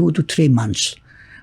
2 to 3 months।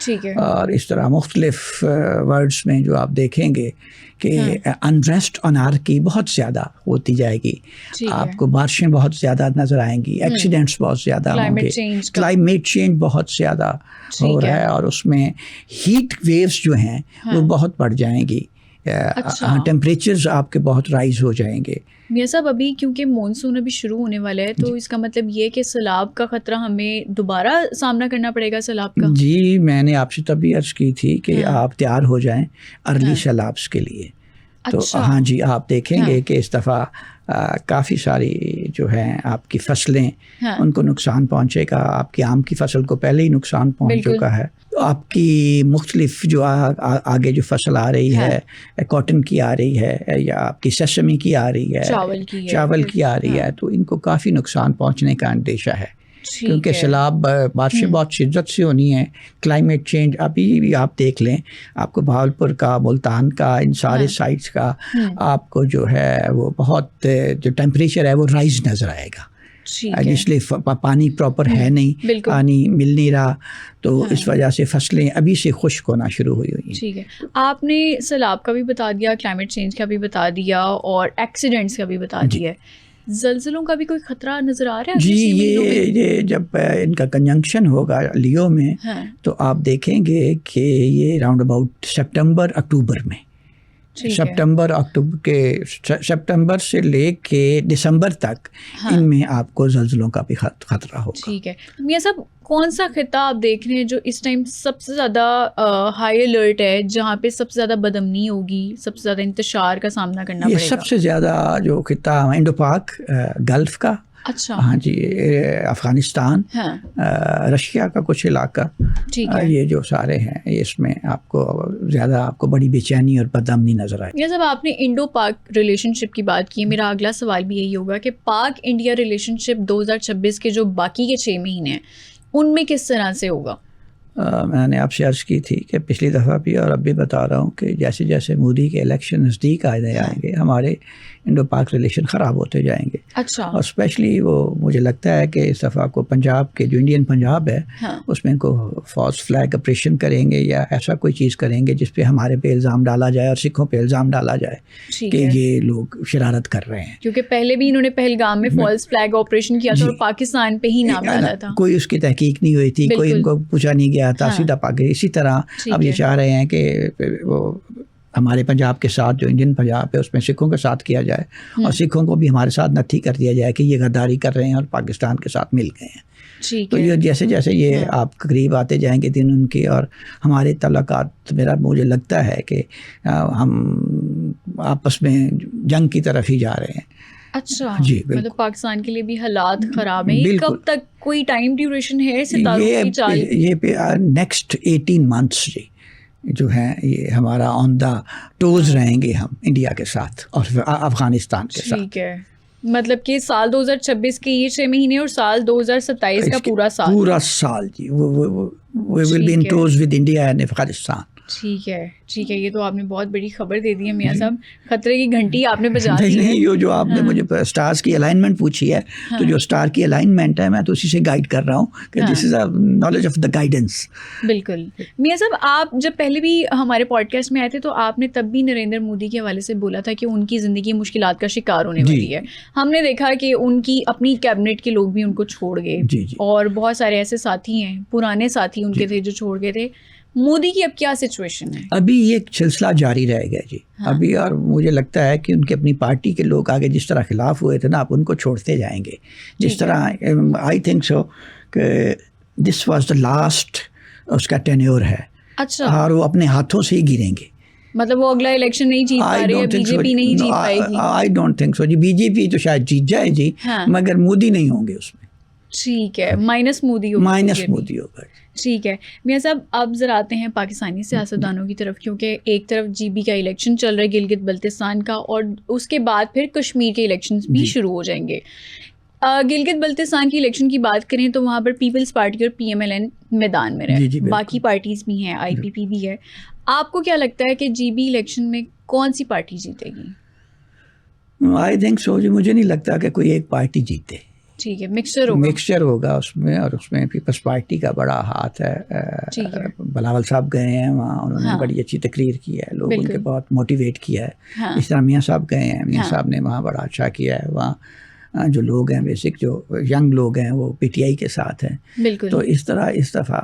ٹھیک ہے. اور اس طرح مختلف ورڈز میں جو آپ دیکھیں گے کہ انریسٹ انارکی بہت زیادہ ہوتی جائے گی. آپ کو بارشیں بہت زیادہ نظر آئیں گی, ایکسیڈنٹس بہت زیادہ ہوں گے, کلائمیٹ چینج بہت زیادہ ہو رہا ہے, اور اس میں ہیٹ ویوز جو ہیں وہ بہت بڑھ جائیں گی. ٹیمپریچرز آپ کے بہت رائز ہو جائیں گے. میاں صاحب ابھی کیونکہ مونسون ابھی شروع ہونے والا ہے تو اس کا مطلب یہ کہ سیلاب کا خطرہ ہمیں دوبارہ سامنا کرنا پڑے گا سیلاب کا. جی میں نے آپ سے تبھی عرض کی تھی کہ آپ تیار ہو جائیں ارلی سیلابس کے لیے. تو ہاں جی آپ دیکھیں گے کہ اس دفعہ کافی ساری جو ہیں آپ کی فصلیں ان کو نقصان پہنچے گا. آپ کی آم کی فصل کو پہلے ہی نقصان پہنچ چکا ہے. آپ کی مختلف جو آگے جو فصل آ رہی ہے, کاٹن کی آ رہی ہے یا آپ کی سیسمی کی آ رہی ہے, چاول کی آ رہی ہے, تو ان کو کافی نقصان پہنچنے کا اندیشہ ہے. کیونکہ سیلاب بارشیں بہت شدت سے ہونی ہیں. کلائمیٹ چینج ابھی بھی آپ دیکھ لیں, آپ کو بہاولپور کا, ملتان کا, ان سارے سائٹس کا آپ کو جو ہے وہ بہت جو ٹیمپریچر ہے وہ رائز نظر آئے گا. اس لیے پانی پراپر ہے نہیں, پانی مل نہیں رہا, تو اس وجہ سے فصلیں ابھی سے خشک ہونا شروع ہوئی ہیں. ٹھیک ہے, آپ نے سیلاب کا بھی بتا دیا, کلائمیٹ چینج کا بھی بتا دیا, اور ایکسیڈنٹس کا بھی بتا دیا. زلزلوں کا بھی کوئی خطرہ نظر آ رہا ہے؟ جی یہ جب ان کا کنجنکشن ہوگا لیو میں تو آپ دیکھیں گے کہ یہ راؤنڈ اباؤٹ سپٹمبر اکتوبر میں, سپٹمبر سے لے کے دسمبر تک ان میں آپ کو زلزلوں کا بھی خطرہ ہوگا. ٹھیک ہے. میاں صاحب کون سا خطہ آپ دیکھ رہے ہیں جو اس ٹائم سب سے زیادہ ہائی الرٹ ہے, جہاں پہ سب سے زیادہ بدامنی ہوگی, سب سے زیادہ انتشار کا سامنا کرنا پڑے گا؟ یہ سب سے زیادہ جو خطہ انڈو پاک گلف کا. اچھا. ہاں جی, افغانستان, رشیا کا کچھ علاقہ, یہ جو سارے ہیں اس میں آپ کو زیادہ آپ کو بڑی بے چینی اور بدامنی نظر آئے. یہ جب آپ نے انڈو پاک ریلیشن شپ کی بات کی, میرا اگلا سوال بھی یہی ہوگا کہ پاک انڈیا ریلیشن شپ 2026 کے جو باقی کے 6 مہینے ہیں ان میں کس طرح سے ہوگا؟ میں نے آپ سے عرض کی تھی کہ پچھلی دفعہ بھی اور اب بھی بتا رہا ہوں کہ جیسے جیسے مودی کے الیکشن نزدیک آئیں گے ہمارے انڈو پاک ریلیشن خراب ہوتے جائیں گے. اچھا. اور اسپیشلی وہ مجھے لگتا ہے کہ اس دفعہ کو پنجاب کے جو انڈین پنجاب ہے اس میں ان کو فالس فلیگ آپریشن کریں گے یا ایسا کوئی چیز کریں گے جس پہ ہمارے پہ الزام ڈالا جائے اور سکھوں پہ الزام ڈالا جائے کہ یہ لوگ شرارت کر رہے ہیں. کیونکہ پہلے بھی انہوں نے پہلگام میں فالس فلیگ آپریشن کیا تھا اور پاکستان پہ ہی نام ڈالا تھا. کوئی اس کی تحقیق نہیں ہوئی تھی, کوئی ان کو پوچھا نہیں گیا تھا, سیدھا پاک. اسی طرح اب یہ چاہ رہے ہیں کہ وہ ہمارے پنجاب کے ساتھ جو انڈین پنجاب ہے اس میں سکھوں کے ساتھ کیا جائے اور سکھوں کو بھی ہمارے ساتھ نتھی کر دیا جائے کہ یہ غداری کر رہے ہیں اور پاکستان کے ساتھ مل گئے ہیں. تو یہ جیسے جیسے یہ آپ قریب آتے جائیں گے دن ان کی اور ہمارے تعلقات, مجھے لگتا ہے کہ ہم آپس میں جنگ کی طرف ہی جا رہے ہیں. اچھا جی, مطلب پاکستان کے لیے بھی حالات خراب ہیں. کب تک کوئی ٹائم ڈیوریشن ہے ستاروں کی چال؟ یہ نیکسٹ 18 months جی جو ہیں یہ ہمارا آن دا ٹوز رہیں گے ہم انڈیا کے ساتھ اور افغانستان کے ساتھ. ٹھیک ہے, مطلب کہ سال 2026 کے یہ 6 مہینے اور سال 2027 کا پورا سال جی we will be in toes with India and Afghanistan. ٹھیک ہے, یہ تو آپ نے بہت بڑی خبر دے دی ہے میاں صاحب, خطرے کی گھنٹی آپ نے بجا دی ہے. نہیں, جو آپ نے مجھے اسٹارز کی الائنمنٹ پوچھی ہے تو جو اسٹار کی الائنمنٹ ہے میں تو اسی سے گائیڈ کر رہا ہوں کہ this is knowledge of the guidance. بالکل. میاں صاحب آپ جب پہلے بھی ہمارے پوڈ کاسٹ میں آئے تھے تو آپ نے تب بھی نریندر مودی کے حوالے سے بولا تھا کہ ان کی زندگی مشکلات کا شکار ہونے والی ہے. ہم نے دیکھا کہ ان کی اپنی کیبنٹ کے لوگ بھی ان کو چھوڑ گئے اور بہت سارے ایسے ساتھی ہیں, پرانے ساتھی ان کے تھے جو چھوڑ گئے تھے. مودی کی اب کیا سچویشن ہے؟ ابھی یہ سلسلہ جاری رہے گا جی ابھی, اور مجھے لگتا ہے کہ ان کی اپنی پارٹی کے لوگ آگے جس طرح خلاف ہوئے تھے نا, آپ ان کو چھوڑتے جائیں گے جس طرح. آئی تھنک سو کہ دس واز دا لاسٹ اس کا ٹینیور ہے. اچھا. اور وہ اپنے ہاتھوں سے ہی گریں گے, مطلب وہ اگلا الیکشن نہیں جیت پا رہے, بی جے پی نہیں جیت پائے گی. آئی ڈونٹ تھنک سو جی, بی جے پی تو شاید جیت جائے جی, مگر مودی نہیں ہوں گے اس میں. ٹھیک ہے, مائنس مودی ہوگا. ٹھیک ہے میاں صاحب, اب ذرا آتے ہیں پاکستانی سیاستدانوں کی طرف, کیونکہ ایک طرف جی بی کا الیکشن چل رہا ہے گلگت بلتستان کا, اور اس کے بعد پھر کشمیر کے الیکشنز بھی شروع ہو جائیں گے. گلگت بلتستان کی الیکشن کی بات کریں تو وہاں پر پیپلز پارٹی اور پی ایم ایل این میدان میں رہے, باقی پارٹیز بھی ہیں, آئی پی پی بھی ہے. آپ کو کیا لگتا ہے کہ جی بی الیکشن میں کون سی پارٹی جیتے گی؟ آئی تھنک سو جی, مجھے نہیں لگتا کہ کوئی ایک پارٹی جیتے. ٹھیک ہے, مکسچر ہوگا اس میں, اور اس میں پیپلز پارٹی کا بڑا ہاتھ ہے. بلاول صاحب گئے ہیں وہاں, انہوں نے بڑی اچھی تقریر کی ہے, لوگ ان کے بہت موٹیویٹ کیا ہے. اس طرح میاں صاحب گئے ہیں, میاں صاحب نے وہاں بڑا اچھا کیا ہے. وہاں جو لوگ ہیں بیسک جو ینگ لوگ ہیں وہ پی ٹی آئی کے ساتھ ہیں. تو اس طرح اس دفعہ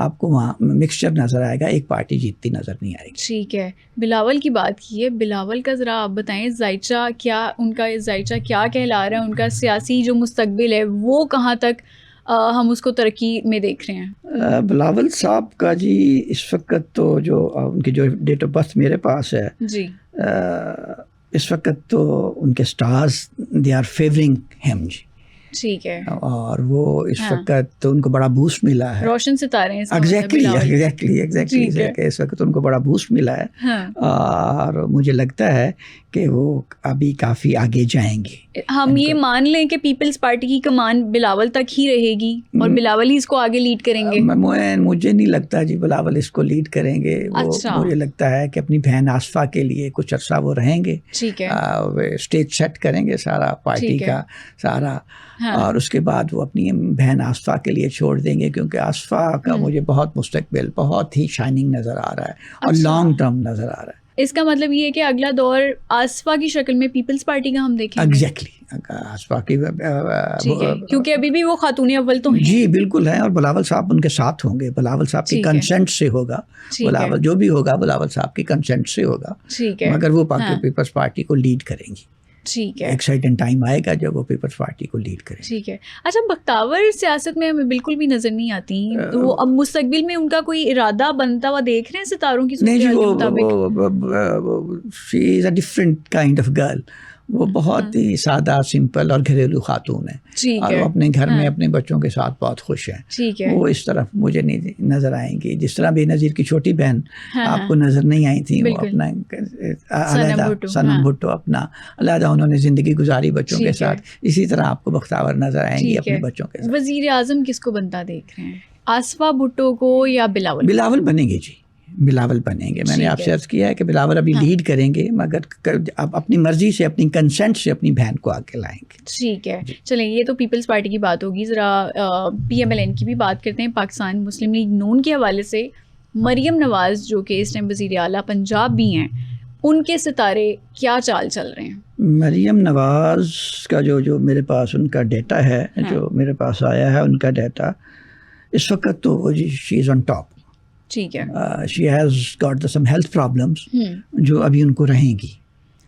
آپ کو وہاں مکسچر نظر آئے گا, ایک پارٹی جیتتی نظر نہیں آئے گی. ٹھیک ہے, بلاول کی بات کی ہے, بلاول کا ذرا آپ بتائیں ذائچہ کیا, ان کا ذائچہ کیا کہلا رہا ہے, ان کا سیاسی جو مستقبل ہے وہ کہاں تک ہم اس کو ترقی میں دیکھ رہے ہیں؟ بلاول صاحب کا جی اس وقت تو جو ان کی جو ڈیٹ آف برتھ میرے پاس ہے جی, اس وقت تو ان کے stars they are favouring him جی. ٹھیک ہے, اور وہ اس وقت ان کو بڑا بوسٹ ملا ہے, روشن ستارے ہیں. ایگزیکٹلی اس وقت ان کو بڑا بوسٹ ملا ہے, اور مجھے لگتا ہے کہ وہ ابھی کافی آگے جائیں گے. ہم یہ مان لیں کہ پیپلز پارٹی کی کمان بلاول تک ہی رہے گی اور بلاول ہی اس کو آگے لیڈ کریں گے؟ مجھے نہیں لگتا جی بلاول اس کو لیڈ کریں گے. مجھے لگتا ہے کہ اپنی بہن آصفہ کے لیے کچھ عرصہ وہ رہیں گے, اسٹیج سیٹ کریں گے سارا پارٹی کا سارا, اور اس کے بعد وہ اپنی بہن آصفہ کے لیے چھوڑ دیں گے, کیونکہ آصفہ کا مجھے بہت مستقبل بہت ہی شائننگ نظر آ رہا ہے اور لانگ ٹرم نظر آ رہا ہے. اس کا مطلب یہ ہے کہ اگلا دور آصفہ کی شکل میں پیپلز پارٹی کا ہم دیکھیں گے. ایگزیکٹلی آصفہ کی, کیونکہ ابھی بھی وہ خاتون اول تو ہیں. جی بالکل ہیں, اور بلاول صاحب ان کے ساتھ ہوں گے. بلاول صاحب کی کنسنٹ سے ہوگا, بلاول جو بھی ہوگا بلاول صاحب کی کنسنٹ سے ہوگا, مگر وہ پیپلز پارٹی کو لیڈ کریں گی. ٹھیک ہے, ایکسائٹنگ ٹائم آئے گا جب وہ پیپلز پارٹی کو لیڈ کریں. ٹھیک ہے. اچھا, بختاور سیاست میں ہمیں بالکل بھی نظر نہیں آتی, وہ اب مستقبل میں ان کا کوئی ارادہ بنتا ہوا دیکھ رہے ہیں ستاروں کی صورت حال کے مطابق؟ She is a different kind of girl. وہ بہت ہی سادہ سمپل اور گھریلو خاتون ہے, اور وہ اپنے گھر میں اپنے بچوں کے ساتھ بہت خوش ہیں. وہ اس طرف مجھے نہیں نظر آئیں گی, جس طرح بے نظیر کی چھوٹی بہن آپ کو نظر نہیں آئی تھی, وہ اپنا علیحدہ سنم بھٹو اپنا علیحدہ انہوں نے زندگی گزاری بچوں کے ساتھ, اسی طرح آپ کو بختاور نظر آئیں گی اپنے بچوں کے ساتھ. وزیر اعظم کس کو بنتا دیکھ رہے ہیں, آصفہ بھٹو کو یا بلاول؟ بلاول بنیں گے جی, بلاول بنیں گے. میں نے آپ سے عرض کیا ہے کہ بلاول ابھی لیڈ کریں گے, مگر اب اپنی مرضی سے اپنی کنسنٹ سے اپنی بہن کو آگے لائیں گے. ٹھیک ہے, چلیں یہ تو پیپلز پارٹی کی بات ہوگی. ذرا پی ایم ایل این کی بھی بات کرتے ہیں. پاکستان مسلم لیگ نون کے حوالے سے مریم نواز جو کہ اس ٹائم وزیر اعلیٰ پنجاب بھی ہیں, ان کے ستارے کیا چال چل رہے ہیں؟ مریم نواز کا جو میرے پاس ان کا ڈیٹا ہے, جو میرے پاس آیا ہے ان کا ڈیٹا, اس وقت تو وہ شی از آن ٹاپ. ٹھیک ہے, she has got some health problems جو ابھی ان کو رہیں گی.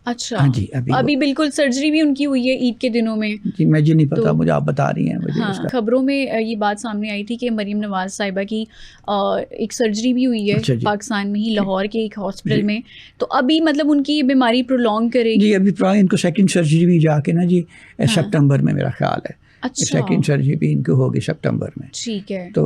اچھا, ہاں جی, ابھی بالکل سرجری بھی ان کی ہوئی ہے عید کے دنوں میں. جی مجھے نہیں پتا, مجھے آپ بتا رہی ہیں. ہاں, خبروں میں یہ بات سامنے آئی تھی کہ مریم نواز صاحبہ کی ایک سرجری بھی ہوئی ہے پاکستان میں ہی, لاہور کے ایک ہاسپٹل میں. تو ابھی مطلب ان کی بیماری پرولونگ کرے گی. جی ابھی ان کو سیکنڈ سرجری بھی جا کے نا جی سپٹمبر میں میرا خیال ہے. سیکنڈ سرجری بھی ان کو ہوگی سپٹمبر میں. ٹھیک ہے, تو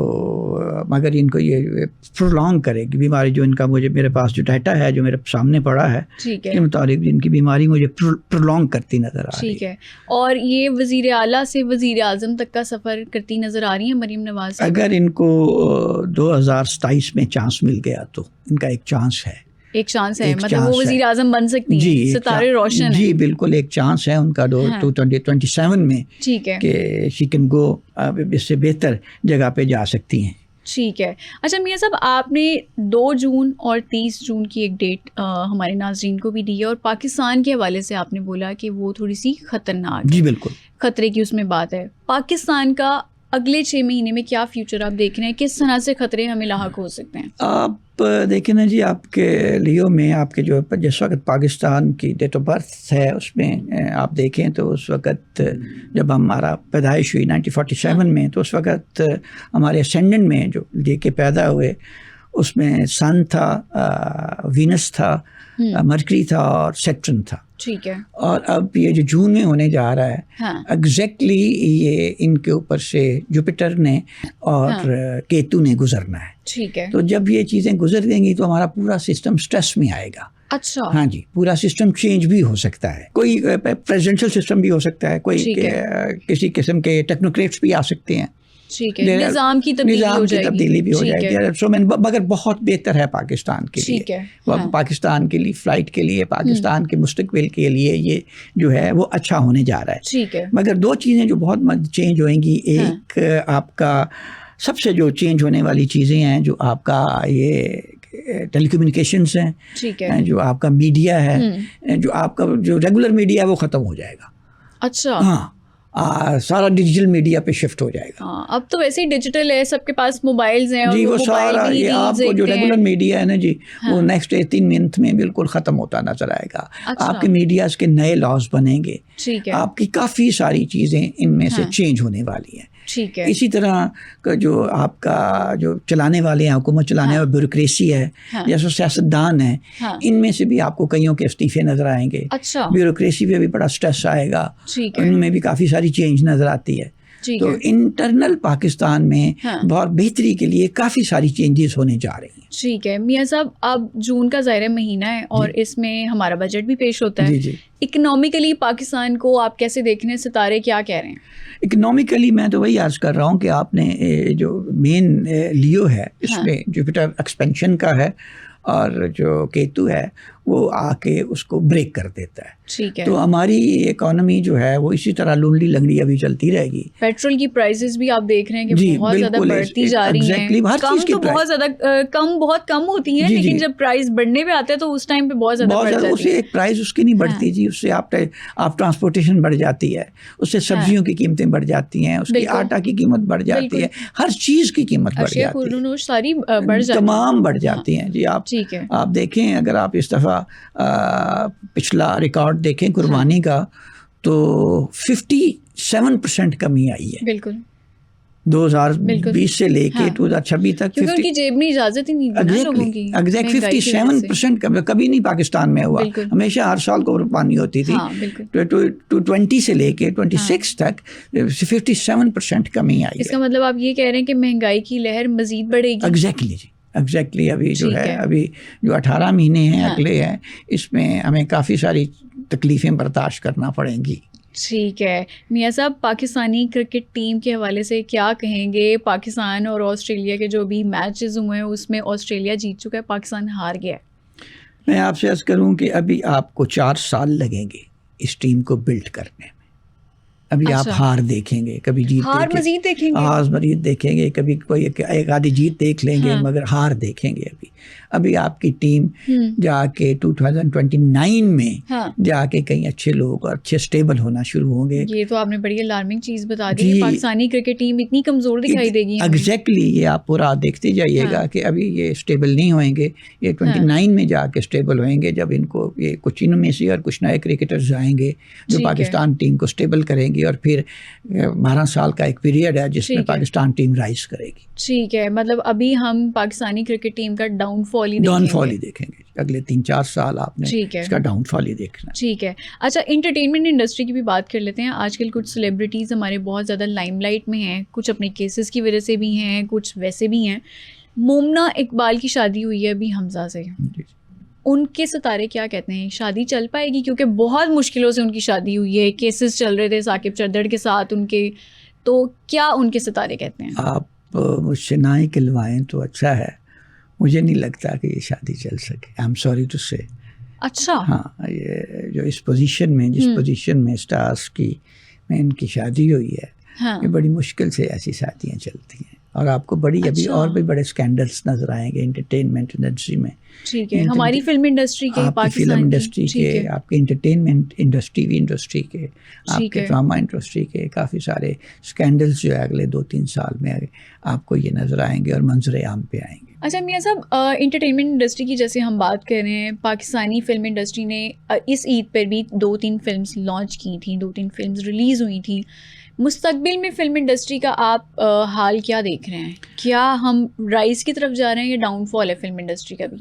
مگر ان کو یہ پرولونگ کرے گی بیماری. جو ان کا مجھے میرے پاس جو ڈیٹا ہے جو میرے سامنے پڑا ہے کے مطابق ان کی بیماری مجھے پرولونگ کرتی نظر آ رہی ہے. ٹھیک ہے, اور یہ وزیر اعلیٰ سے وزیر اعظم تک کا سفر کرتی نظر آ رہی ہیں مریم نواز. اگر ان کو 2027 میں چانس مل گیا تو ان کا ایک چانس ہے. ایک چانس ہے, مطلب وہ وزیر اعظم بن سکتی ہیں, ستارے روشن ہیں. جی بالکل ایک چانس ہے ان کا 2027 میں. ٹھیک ہے, کہ شی کین گو, اس سے بہتر جگہ پہ جا سکتی ہیں. ٹھیک ہے. اچھا میاں صاحب, آپ نے 2 جون اور 30 جون کی ایک ڈیٹ ہمارے ناظرین کو بھی دی ہے, اور پاکستان کے حوالے سے آپ نے بولا کہ وہ تھوڑی سی خطرناک. جی بالکل, خطرے کی اس میں بات ہے. پاکستان کا اگلے 6 مہینے میں کیا فیوچر آپ دیکھ رہے ہیں, کس طرح سے خطرے ہمیں لاحق ہو سکتے ہیں؟ آپ دیکھیں نا جی, آپ کے لیو میں آپ کے جو جس وقت پاکستان کی ڈیٹ آف برتھ ہے اس میں آپ دیکھیں تو اس وقت جب ہمارا پیدائش ہوئی 1947 میں, تو اس وقت ہمارے اسینڈنٹ میں جو لے کے پیدا ہوئے اس میں سن تھا, وینس تھا, مرکری تھا اور سیٹرن تھا. ٹھیک ہے, اور اب یہ جو جون میں ہونے جا رہا ہے ایگزیکٹلی یہ ان کے اوپر سے جوپیٹر نے اور کیتو نے گزرنا ہے. ٹھیک ہے, تو جب یہ چیزیں گزر دیں گی تو ہمارا پورا سسٹم سٹریس میں آئے گا. اچھا, ہاں جی, پورا سسٹم چینج بھی ہو سکتا ہے. کوئی پریزیڈنشل سسٹم بھی ہو سکتا ہے, کوئی کسی قسم کے ٹیکنوکریٹس بھی آ سکتے ہیں. ٹھیک ہے، نظام کی تبدیلی بھی ہو جائے گی. سو مگر بہت بہتر ہے پاکستان کے لیے، پاکستان کے لیے فلائٹ کے لیے، پاکستان کے مستقبل کے لیے یہ جو ہے وہ اچھا ہونے جا رہا ہے. ٹھیک ہے، مگر دو چیزیں جو بہت چینج ہوئیں گی. ایک آپ کا سب سے جو چینج ہونے والی چیزیں ہیں جو آپ کا یہ ٹیلی کمیونیکیشنس ہیں، جو آپ کا میڈیا ہے، جو آپ کا جو ریگولر میڈیا ہے وہ ختم ہو جائے گا. اچھا، ہاں، سارا ڈیجیٹل میڈیا پہ شفٹ ہو جائے گا. اب تو ویسے ہی ڈیجیٹل ہے، سب کے پاس موبائلز ہیں. جی وہ سارا یہ آپ کو جو ریگولر میڈیا ہے نا جی، وہ نیکسٹ 18 منتھ میں بالکل ختم ہوتا نظر آئے گا. آپ کے میڈیاز کے نئے لاز بنیں گے، آپ کی کافی ساری چیزیں ان میں سے چینج ہونے والی ہیں. ٹھیک ہے، اسی طرح کا جو آپ کا جو چلانے والے ہیں، حکومت چلانے والے بیوروکریسی ہے یا جو سیاستدان ہیں، ان میں سے بھی آپ کو کئیوں کے استعفے نظر آئیں گے. بیوروکریسی پہ بھی بڑا سٹریس آئے گا، ان میں بھی کافی ساری چینج نظر آتی ہے. تو انٹرنل پاکستان میں بہت بہتری کے لیے کافی ساری چینجز ہونے جا رہی ہیں. ٹھیک ہے میاں صاحب، اب جون کا ظاہر مہینہ ہے اور اس میں ہمارا بجٹ بھی پیش ہوتا ہے. اکنامکلی پاکستان کو آپ کیسے دیکھ رہے ہیں؟ ستارے کیا کہہ رہے ہیں؟ اکنامکلی میں تو وہی عرض کر رہا ہوں کہ آپ نے جو مین لیو ہے اس میں جوپیٹر ایکسپینشن کا ہے اور جو کیتو ہے وہ آ کے اس کو بریک کر دیتا ہے. ٹھیک ہے، تو ہماری اکانومی جو ہے وہ اسی طرح لونڈی لنگڑی ابھی چلتی رہے گی. پیٹرول کی پرائسز بھی آپ دیکھ رہے ہیں کہ بہت زیادہ بڑھتی جا رہی ہیں. کم تو بہت زیادہ بہت کم ہوتی ہیں، لیکن جب پرائز بڑھنے پہ آتے ہیں تو اس ٹائم پہ بہت زیادہ بڑھ جاتی ہے. اس سے ایک پرائز اس کی نہیں بڑھتی جی، اس سے آپ ٹرانسپورٹیشن بڑھ جاتی ہے، اس سے سبزیوں کی قیمتیں بڑھ جاتی ہیں، اس کی آٹا کی قیمت بڑھ جاتی ہے، ہر چیز کی قیمت بڑھ جاتی ہے، ساری بڑھ جاتی ہے، تمام بڑھ جاتی ہیں جی. آپ دیکھیں اگر آپ اس دفعہ پچھلا ریکارڈ دیکھیں قربانی کا تو 57% کمی آئی ہے. بالکل 2020 سے لے کے 2026 تک، کیونکہ ان کی جیب میں اجازت ہی نہیں دی لوگوں کی. 57% کبھی نہیں پاکستان میں ہوا، ہمیشہ ہر سال قربانی ہوتی تھی. 20 سے لے کے 26 تک 57% کمی آئی. اس کا مطلب آپ یہ کہہ رہے ہیں کہ مہنگائی کی لہر مزید بڑھے گی؟ ایگزیکٹلی ابھی جو ہے ابھی جو 18 مہینے ہیں اگلے ہیں، اس میں ہمیں کافی ساری تکلیفیں برداشت کرنا پڑیں گی. ٹھیک ہے میاں صاحب، پاکستانی کرکٹ ٹیم کے حوالے سے کیا کہیں گے؟ پاکستان اور آسٹریلیا کے جو بھی میچز ہوئے ہیں اس میں آسٹریلیا جیت چکا ہے، پاکستان ہار گیا ہے. میں آپ سے عرض کروں کہ ابھی آپ کو 4 سال لگیں گے اس ٹیم کو بلڈ کرنے میں. ابھی آپ ہار دیکھیں گے، کبھی جیت مزید دیکھیں گے، ہار مزید دیکھیں گے، کبھی کوئی ایک آدھی جیت دیکھ لیں گے مگر ہار دیکھیں گے. ابھی آپ کی ٹیم جا کے 2029 میں جا کے کئی اچھے لوگ اور اچھے اسٹیبل ہونا شروع ہوں گے. یہ تو آپ نے بڑی الارمنگ چیز بتا دی کہ پاکستانی کرکٹ ٹیم اتنی کمزور دکھائی دے گی. ایگزیکٹلی یہ آپ پورا دیکھتے جائیے گا کہ ابھی یہ اسٹیبل نہیں ہوئیں گے، یہ 29 میں جا کے اسٹیبل ہوئیں گے، جب ان کو یہ کچھ ان میں سے اور کچھ نئے کرکٹرز آئیں گے جو پاکستان ٹیم کو اسٹیبل کریں گے، اور پھر 12 سال کا ایک پیریڈ ہے جس میں پاکستان ٹیم رائز کرے گی. ٹھیک ہے، مطلب ابھی ہم پاکستانی کرکٹ ٹیم کا ڈاؤن فال ہی دیکھیں گے. اگلے 3-4 سال آپ نے اس کا ڈاؤن فال ہی دیکھنا. ٹھیک ہے. اچھا، انٹرٹینمنٹ انڈسٹری کی بھی بات کر لیتے ہیں. آج کل کچھ سیلیبریٹیز ہمارے بہت زیادہ لائم لائٹ میں ہیں، کچھ اپنے کیسز کی وجہ سے بھی ہیں، کچھ ویسے بھی ہیں. مومنا اقبال کی شادی ہوئی ہے ابھی حمزہ سے، ان کے ستارے کیا کہتے ہیں؟ شادی چل پائے گی؟ کیونکہ بہت مشکلوں سے ان کی شادی ہوئی ہے، کیسز چل رہے تھے ثاقب چردڑ کے ساتھ ان کے، تو کیا ان کے ستارے کہتے ہیں؟ آپ مجھ سے نہ ہی کلوائیں تو اچھا ہے، مجھے نہیں لگتا کہ یہ شادی چل سکے. آئی ایم سوری ٹو سے. اچھا، ہاں، یہ جو اس پوزیشن میں جس پوزیشن میں اسٹارس کی میں ان کی شادی ہوئی ہے، یہ بڑی مشکل سے ایسی شادیاں چلتی ہیں. اور آپ کو بڑی ابھی اور بھی بڑے اسکینڈلس نظر آئیں گے انٹرٹینمنٹ انڈسٹری میں. ٹھیک ہے، ہماری فلم انڈسٹری کے، آپ کی فلم انڈسٹری کے، آپ کے انٹرٹینمنٹ انڈسٹری کے، آپ کے ڈرامہ انڈسٹری کے کافی سارے اسکینڈلس جو ہے اگلے 2-3 سال میں آپ کو یہ نظر آئیں گے اور منظر عام پہ آئیں گے. اچھا میاں صاحب، انٹرٹینمنٹ انڈسٹری کی جیسے ہم بات کر رہے ہیں، پاکستانی فلم انڈسٹری نے اس عید پر بھی 2-3 فلمز لانچ کی تھیں، 2-3 فلمز ریلیز ہوئی تھیں. مستقبل میں فلم انڈسٹری کا آپ حال کیا دیکھ رہے ہیں؟ کیا ہم رائز کی طرف جا رہے ہیں یا ڈاؤن فال ہے فلم انڈسٹری کا بھی؟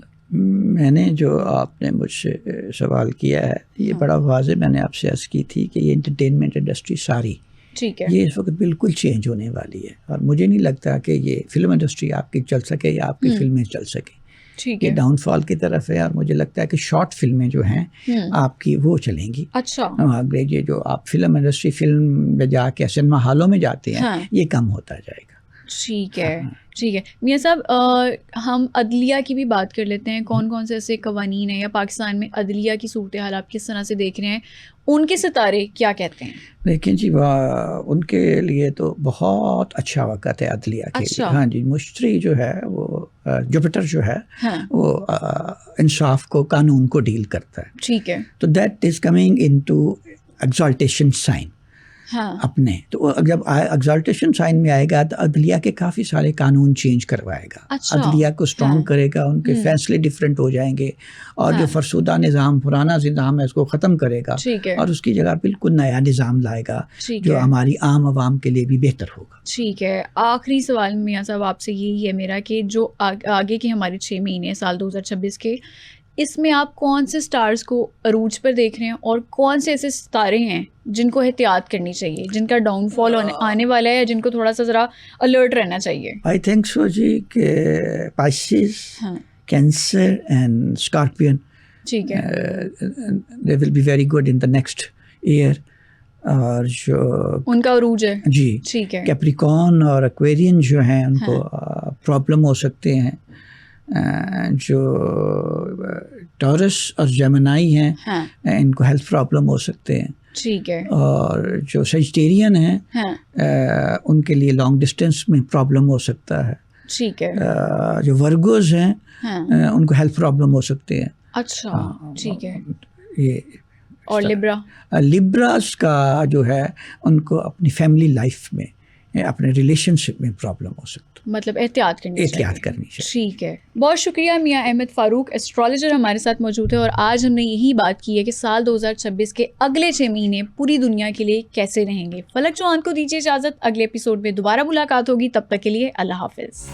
میں نے جو آپ نے مجھ سے سوال کیا ہے یہ بڑا واضح میں نے آپ سے عرض کی تھی کہ یہ انٹرٹینمنٹ انڈسٹری ساری ٹھیک ہے یہ اس وقت بالکل چینج ہونے والی ہے، اور مجھے نہیں لگتا کہ یہ فلم انڈسٹری آپ کی چل سکے یا آپ کی فلمیں چل سکیں. یہ ڈاؤن فال کی طرف ہے، اور مجھے لگتا ہے کہ شارٹ فلمیں جو ہیں آپ کی وہ چلیں گی. اچھا، یہ جو آپ فلم انڈسٹری فلم میں جا کے سنیما ہالوں میں جاتے ہیں یہ کم ہوتا جائے گا. ٹھیک ہے ٹھیک ہے میاں صاحب، ہم عدلیہ کی بھی بات کر لیتے ہیں. کون کون سے ایسے قوانین ہیں یا پاکستان میں عدلیہ کی صورتحال آپ کس طرح سے دیکھ رہے ہیں؟ ان کے ستارے کیا کہتے ہیں؟ لیکن جی ان کے لیے تو بہت اچھا وقت ہے عدلیہ کے لیے. ہاں جی، مشتری جو ہے وہ جوپیٹر جو ہے وہ انصاف کو، قانون کو ڈیل کرتا ہے. ٹھیک ہے. تو that is coming in to exaltation sign اپنے. تو جب ایگزالٹیشن سائن میں آئے گا تو عدلیہ کے کافی سارے قانون چینج کروائے گا. عدلیہ کو اسٹرانگ کرے گا، ان کے فیصلے ڈفرینٹ ہو جائیں گے، اور جو فرسودہ نظام، پرانا نظام ہے، اس کو ختم کرے گا اور اس کی جگہ بالکل نیا نظام لائے گا جو ہماری عام عوام کے لیے بھی بہتر ہوگا. ٹھیک ہے. آخری سوال میاں صاحب آپ سے یہی ہے میرا کہ جو آگے کے ہمارے 6 مہینے سال 2026 کے، اس میں آپ کون سے سٹارز کو عروج پر دیکھ رہے ہیں اور کون سے ایسے ستارے ہیں جن کو احتیاط کرنی چاہیے، جن کا ڈاؤن فال آنے والا ہے، یا جن کو تھوڑا سا ذرا الرٹ رہنا چاہیے؟ آئی تھنک سو جی کہ پائسز، کینسر اینڈ اسکارپین، ٹھیک ہے، they will be very good in the next year. اور جو ان کا عروج ہے جی ٹھیک ہے، کیپریکون اور ایکویرین جو ہیں ان کو پرابلم ہو سکتے ہیں. جو ٹورس اور جیمنائی ہیں ان کو ہیلتھ پرابلم ہو سکتے ہیں. ٹھیک ہے. اور جو سیجٹیرین ہیں ان کے لیے لانگ ڈسٹینس میں پرابلم ہو سکتا ہے. ٹھیک ہے. جو ورگوز ہیں ان کو ہیلتھ پرابلم ہو سکتے ہیں. اچھا ٹھیک ہے. یہ اور لیبراس کا جو ہے ان کو اپنی فیملی لائف میں، اپنے ریلیشن شپ میں پرابلم ہو سکتا ہے. مطلب احتیاط کرنی چاہیے. ٹھیک ہے. بہت شکریہ میاں احمد فاروق، ایسٹرالوجر ہمارے ساتھ موجود ہے، اور آج ہم نے یہی بات کی ہے کہ سال 2026 کے اگلے 6 مہینے پوری دنیا کے لیے کیسے رہیں گے. فلک چوہان کو دیجیے اجازت، اگلے ایپیسوڈ میں دوبارہ ملاقات ہوگی. تب تک کے لیے اللہ حافظ.